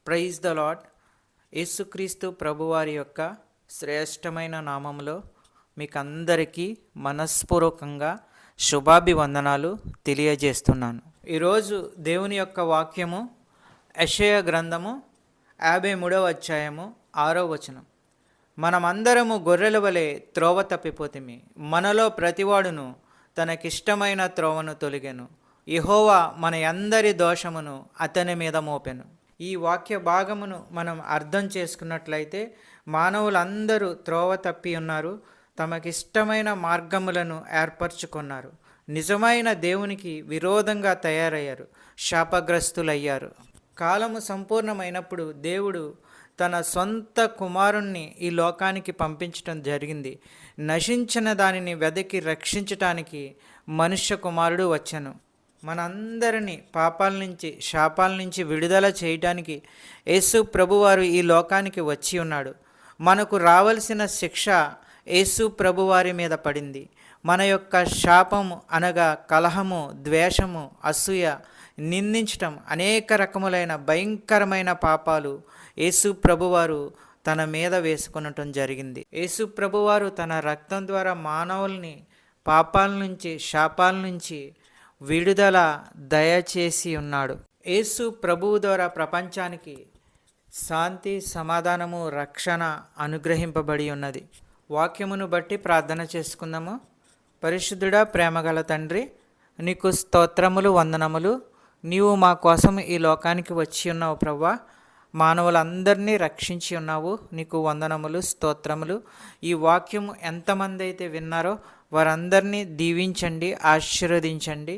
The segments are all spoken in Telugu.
Praise the lord. యేసుక్రీస్తు ప్రభువారి యొక్క శ్రేష్టమైన నామములో మీకు అందరికీ మనస్పూర్వకంగా శుభాభివందనాలు తెలియజేస్తున్నాను. ఈరోజు దేవుని యొక్క వాక్యము యెషయా గ్రంథము 53వ అధ్యాయము 6వ వచనం. మనమందరము గొర్రెల వలె త్రోవ తప్పిపోతిమి, మనలో ప్రతివాడును తనకిష్టమైన త్రోవను తొలిగెను, యెహోవా మన అందరి దోషమును అతని మీద మోపెను. ఈ వాక్య భాగమును మనం అర్థం చేసుకున్నట్లయితే మానవులందరూ త్రోవ తప్పి ఉన్నారు, తమకిష్టమైన మార్గములను ఏర్పరచుకున్నారు, నిజమైన దేవునికి విరోధంగా తయారయ్యారు, శాపగ్రస్తులయ్యారు. కాలము సంపూర్ణమైనప్పుడు దేవుడు తన సొంత కుమారుణ్ణి ఈ లోకానికి పంపించడం జరిగింది. నశించిన దానిని వెదకి రక్షించటానికి మనుష్య కుమారుడు వచ్చెను. మనందరినీ పాపాల నుంచి, శాపాల నుంచి విడుదల చేయటానికి యేసు ప్రభువారు ఈ లోకానికి వచ్చి ఉన్నాడు. మనకు రావలసిన శిక్ష యేసు ప్రభువారి మీద పడింది. మన యొక్క శాపము అనగా కలహము, ద్వేషము, అసూయ, నిందించటం, అనేక రకములైన భయంకరమైన పాపాలు యేసు ప్రభువారు తన మీద వేసుకొనటం జరిగింది. యేసు ప్రభువారు తన రక్తం ద్వారా మానవుల్ని పాపాల నుంచి, శాపాల నుంచి విడుదల దయచేసి ఉన్నాడు. యేసు ప్రభువు ద్వారా ప్రపంచానికి శాంతి, సమాధానము, రక్షణ అనుగ్రహింపబడి ఉన్నది. వాక్యమును బట్టి ప్రార్థన చేసుకుందాము. పరిశుద్ధుడా, ప్రేమగల తండ్రి, నీకు స్తోత్రములు, వందనములు. నీవు మా కోసం ఈ లోకానికి వచ్చి ఉన్నావు ప్రభువా. మానవులందరినీ రక్షించి ఉన్నావు. నీకు వందనములు, స్తోత్రములు. ఈ వాక్యము ఎంతమంది అయితే విన్నారో వారందరినీ దీవించండి, ఆశీర్వదించండి,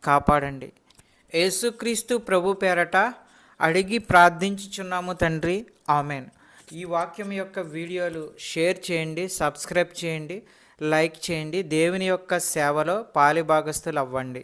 కాపాడండి. యేసుక్రీస్తు ప్రభు పేరట అడిగి ప్రార్థించుచున్నాము తండ్రి, ఆమెన్. ఈ వాక్యం యొక్క వీడియోలు షేర్ చేయండి, సబ్స్క్రైబ్ చేయండి, లైక్ చేయండి. దేవుని యొక్క సేవలో పాలిభాగస్తులు అవ్వండి.